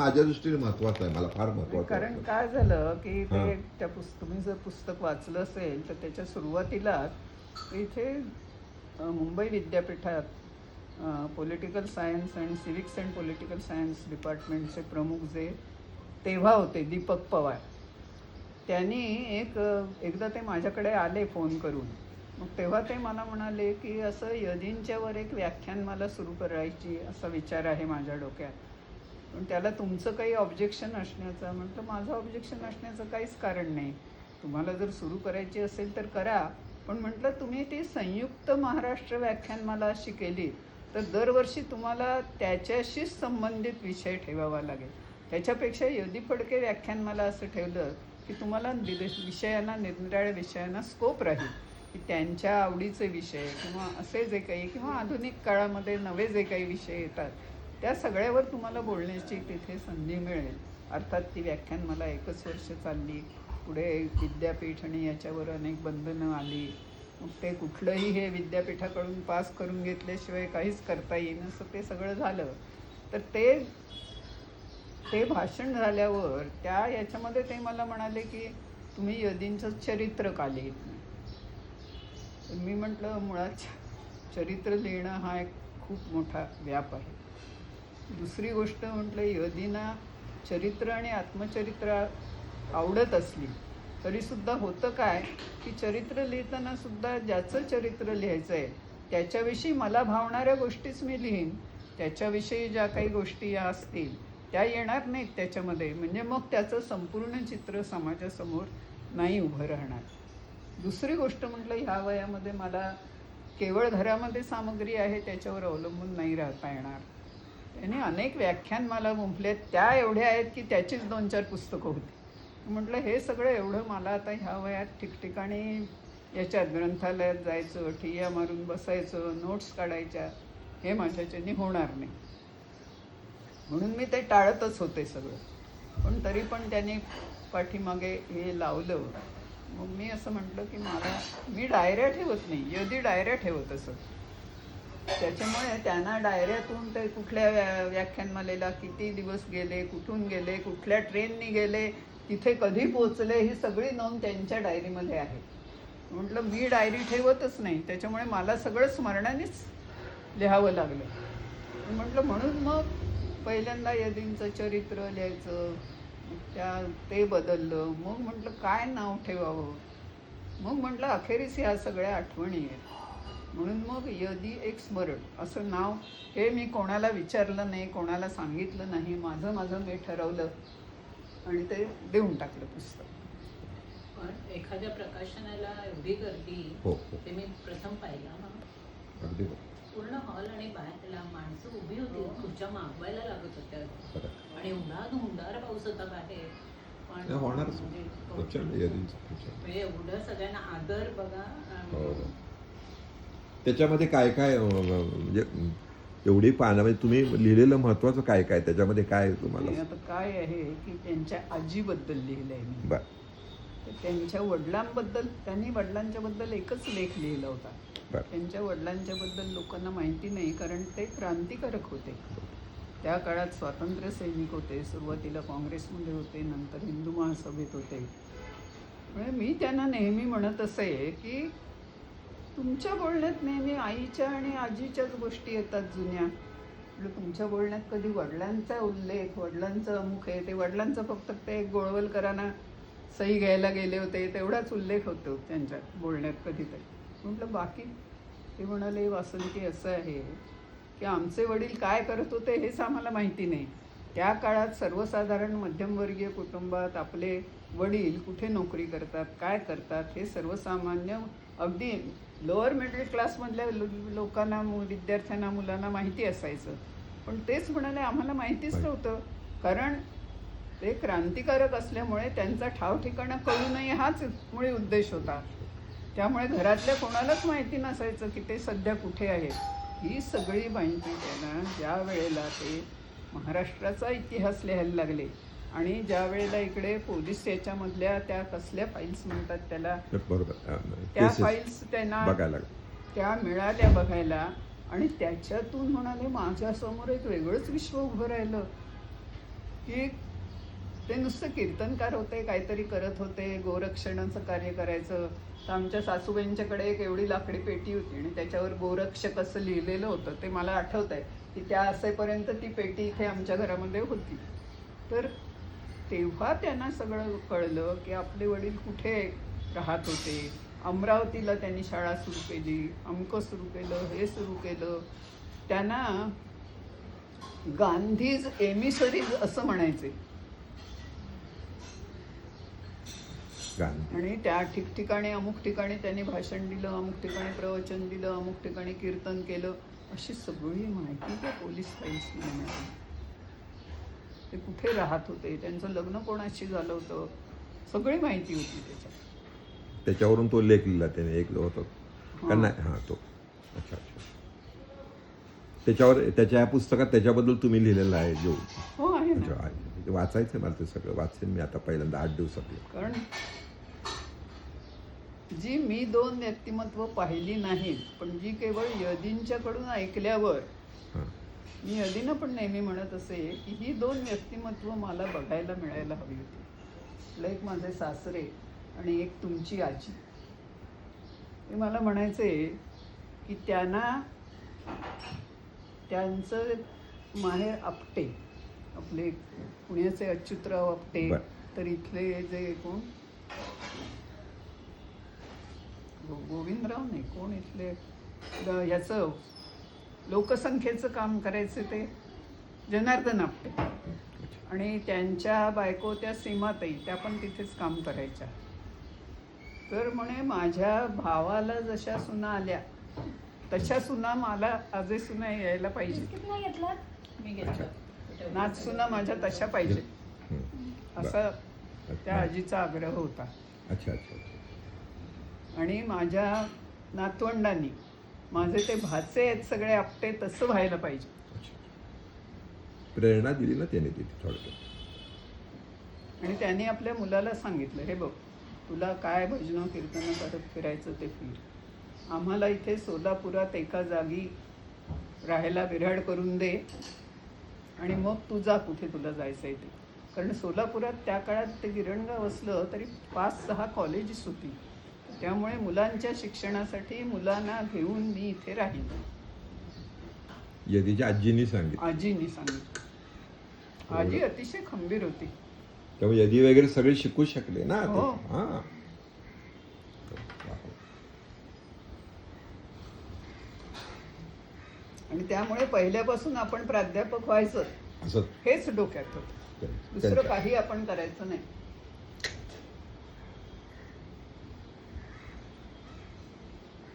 माझ्या दृष्टीने महत्वाचं आहे, मला फार महत्वाचं कारण वाटतं. काय झालं की हां. ते त्या तुम्ही जर पुस्तक वाचलं असेल तर त्याच्या सुरुवातीला इथे मुंबई विद्यापीठात पॉलिटिकल सायन्स आणि सिव्हिक्स अँड पॉलिटिकल सायन्स डिपार्टमेंटचे प्रमुख जे तेव्हा होते दीपक पवार, त्यांनी एकदा ते माझ्याकडे आले फोन करून. मग तेव्हा ते मला म्हणाले की असं यदींच्यावर एक व्याख्यान मला सुरू करायची असा विचार आहे माझ्या डोक्यात, पण त्याला तुमचं काही ऑब्जेक्शन असण्याचं. म्हटलं माझं ऑब्जेक्शन असण्याचं काहीच कारण नाही, तुम्हाला जर सुरू करायची असेल तर करा, पण म्हटलं तुम्ही ती संयुक्त महाराष्ट्र व्याख्यानमाला अशी केली तर दरवर्षी तुम्हाला त्याच्याशीच संबंधित विषय ठेवावा लागेल. त्याच्यापेक्षा यदी फडके व्याख्यानमाला असं ठेवलं की तुम्हाला विषयांना, निरनिराळ्या विषयांना स्कोप राहील, की त्यांच्या आवडीचे विषय किंवा असे जे काही किंवा आधुनिक काळामध्ये नवे जे काही विषय येतात त्या सगळ्यावर तुम्हाला बोलण्याची तिथे संधी मिळेल. अर्थात ती व्याख्यान मला 1 वर्ष चालली, पुढे विद्यापीठ आणि याच्यावर अनेक बंधनं आली. मग ते कुठलंही हे विद्यापीठाकडून पास करून घेतल्याशिवाय काहीच करता येईन असं ते सगळं झालं. तर ते भाषण झाल्यावर त्या याच्यामध्ये ते मला म्हणाले की तुम्ही यदींचं चरित्र का लिहित नाही. तर मी म्हटलं मुळात चरित्र लिहिणं हा एक खूप मोठा व्याप आहे. दुसरी गोष्ट म्हटलं यदींना चरित्र आणि आत्मचरित्र आवडत असली तरीसुद्धा होतं काय की चरित्र लिहिताना सुद्धा ज्याचं चरित्र लिहायचं आहे त्याच्याविषयी मला भावणाऱ्या गोष्टीच मी लिहीन, त्याच्याविषयी ज्या काही गोष्टी या असतील त्या येणार नाहीत त्याच्यामध्ये, म्हणजे मग त्याचं संपूर्ण चित्र समाजासमोर नाही उभं राहणार. दुसरी गोष्ट म्हटलं ह्या वयामध्ये मला केवळ घरामध्ये सामग्री आहे त्याच्यावर अवलंबून नाही राहता येणार. त्याने अनेक व्याख्यान मला गुंफलेत, त्या एवढ्या आहेत की त्याचीच 2-4 पुस्तकं होती. म्हटलं हे सगळं एवढं मला आता ह्या वयात ठिकठिकाणी याच्यात ग्रंथालयात जायचं, ठिय्या मारून बसायचं, नोट्स काढायच्या, हे माझ्याच्याने होणार नाही. म्हणून मी ते टाळतच होते सगळं. पण तरी पण त्याने पाठीमागे हे लावलं. मग मी असं म्हटलं की मी डायऱ्या ठेवत नाही, यदी डायऱ्या ठेवत असत. त्याच्यामुळे त्यांना डायऱ्यातून ते कुठल्या व्याख्यानमालेला किती दिवस गेले, कुठून गेले, कुठल्या ट्रेननी गेले, तिथे कधी पोचले, ही सगळी नोंद त्यांच्या डायरीमध्ये आहे. म्हटलं मी डायरी ठेवतच नाही, त्याच्यामुळे मला सगळं स्मरणानेच लिहावं लागलं. म्हटलं म्हणून मग पहिल्यांदा यदींचं चरित्र लिहायचं, ते बदललं. मग म्हटलं काय नाव ठेवावं. मग म्हटलं अखेरीस ह्या सगळ्या आठवणी आहेत, म्हणून मग यदी एक स्मरण असं नाव. हे मी कोणाला विचारलं नाही, कोणाला सांगितलं नाही, माझं मी ठरवलं आणि ते देऊन टाकलं पुस्तक. पण एखाद्या प्रकाशनाला एवढी गर्दी, हो. ते मी प्रथम पाहिलं. अगदी पूर्ण हॉल आणि बाहेरला माणसं उभी होती, खुर्च्या मागवायला लागत होत्या आणि उन्हाळा पाऊस होता बाहेर. पण होणारच म्हणजे एवढं सगळ्यांना आदर बघा. त्याच्यामध्ये काय काय म्हणजे एवढी पानं म्हणजे तुम्ही लिहिलेलं महत्वाचं काय काय त्याच्यामध्ये काय तुम्हाला. आता काय आहे की त्यांच्या आजीबद्दल लिहिलंय मी. बर. त्यांच्या वडिलांबद्दल, त्यांनी वडिलांच्या बद्दल एकच लेख लिहिला होता. त्यांच्या वडिलांच्या बद्दल लोकांना माहिती नाही, कारण ते क्रांतिकारक होते. त्या काळात स्वातंत्र्य सैनिक होते. सुरुवातीला काँग्रेसमध्ये होते, नंतर हिंदू महासभेत होते. म्हणजे मी त्यांना नेहमी म्हणत असे की तुमच्या बोलण्यात नेहमी आईच्या आणि आजीच्याच गोष्टी येतात जुन्या. म्हणजे तुमच्या बोलण्यात कधी वडिलांचा उल्लेख, वडिलांचं अमुक आहे, ते वडिलांचं फक्त ते गोळवलकरांना सही घ्यायला गेले होते तेवढाच उल्लेख होतो त्यांच्या बोलण्यात कधीतरी. म्हटलं बाकी. ते म्हणाले वासंती असं आहे की आमचे वडील काय करत होते हेच आम्हाला माहिती नाही. त्या काळात सर्वसाधारण मध्यमवर्गीय कुटुंबात आपले वडील कुठे नोकरी करतात, काय करतात, हे सर्वसामान्य अगदी लोअर मिडल क्लासमधल्या लोकांना, विद्यार्थ्यांना, मुलांना माहिती असायचं. पण तेच म्हणाले आम्हाला माहितीच नव्हतं, कारण ते क्रांतिकारक असल्यामुळे त्यांचा ठाव ठिकाणा कळू नये हाच मुळे उद्देश होता. त्यामुळे घरातल्या कोणालाच माहिती नसायचं की ते सध्या कुठे आहेत. ही सगळी माहिती त्यांना ज्या वेळेला ते महाराष्ट्राचा इतिहास लिहायला लागले आणि ज्या वेळेला इकडे पोलीस याच्यामधल्या त्या कसल्या फाईल्स म्हणतात त्याला, त्या फाईल्स त्यांना त्या मिळाल्या बघायला, आणि त्याच्यातून म्हणाले माझ्यासमोर एक वेगळंच विश्व उभं राहिलं की ते नुसतं कीर्तनकार होते, काहीतरी करत होते, गोरक्षणाचं कार्य करायचं. तर आमच्या सासूबाईंच्याकडे एक एवढी लाकडी पेटी होती आणि त्याच्यावर गोरक्षक असं लिहिलेलं होतं. ते मला आठवत आहे की त्या असेपर्यंत ती पेटी इथे आमच्या घरामध्ये होती. तर तेव्हा त्यांना सगळं कळलं की आपले वडील कुठे राहत होते. अमरावतीला त्यांनी शाळा सुरू केली, अमकं सुरू केलं, हे सुरू केलं. त्यांना गांधीज एमिसरीज असं म्हणायचे. गांधी आणि त्या ठिकठिकाणी अमुक ठिकाणी त्यांनी भाषण दिलं, अमुक ठिकाणी प्रवचन दिलं, अमुक ठिकाणी कीर्तन केलं, अशी सगळी माहिती त्या पोलीस फाईल्समध्ये मिळाली. ते कुठे राहत होते, त्यांचं लग्न कोणाशी झालं होतं, सगळी माहिती होती त्याच्यात. त्याच्यावरून तो लेख लिहिला त्याने एक जो होता का नाही हां तो अच्छा अच्छा त्याच्यावर त्याच्या या पुस्तकात त्याच्याबद्दल तुम्ही लिहिलेलं आहे जो हो आहे ना. अच्छा आहे. ते वाचायचं आहे मला ते सगळं वाचेन मी आता पहिल्यांदा 8 दिवसात. कारण जी मी 2 व्यक्तिमत्व पाहिली नाहीत, पण जी केवळ यदींच्याकडून ऐकल्यावर हां मी यदीनं पण नेहमी म्हणत असे की ही 2 व्यक्तिमत्व मला बघायला मिळायला हवी होती. एक माझे सासरे आणि एक तुमची आजी. ते मला म्हणायचे की त्यांना त्यांचं माहेर आपटे, आपले पुण्याचे अच्युतराव आपटे, बरं. तर इथले जे कोण गोविंदराव नाही कोण इथले ह्याचं लोकसंख्येचं काम करायचे ते जनार्दन आपटे, आणि त्यांच्या बायको त्या सीमाताई, त्या पण तिथेच काम करायच्या. तर म्हणे माझ्या भावाला जशा सुना आल्या तशा सुना मला आजे सुना यायला पाहिजे, मी घेतलं. नाच सुना माझ्या तशा पाहिजे, असा त्या हां. आजीचा आग्रह होता. अच्छा अच्छा आणि माझ्या नातवंडांनी माझे ते भाचे आहेत सगळे आपटे तसं व्हायला पाहिजे. अच्छा प्रेरणा दिली ना त्याने तिथे थोडक्यात. आणि त्यांनी आपल्या मुलाला सांगितलं, हे बघ तुला काय भजनं कीर्तनं करत फिरायचं ते फिर, आम्हाला इथे सोलापुरात एका जागी राहायला विराड करून दे आणि मग तू जा कुठे तुला जायचं आहे ते. कारण सोलापुरात त्या काळात ते गिरणगाव असलं तरी 5-6 कॉलेजेस होती, त्यामुळे मुलांच्या शिक्षणासाठी मुलांना घेऊन मी इथे राहील. यदीच्या आजींनी सांगितलं. आजींनी सांगितलं. आजी अतिशय खंबीर होती. त्यामुळे यदी वगैरे सगळे शिकू शकले ना. हो. हां आणि त्यामुळे पहिल्यापासून आपण प्राध्यापक व्हायचं असं हेच डोक्यात होतं, दुसरं काही आपण करायचं नाही.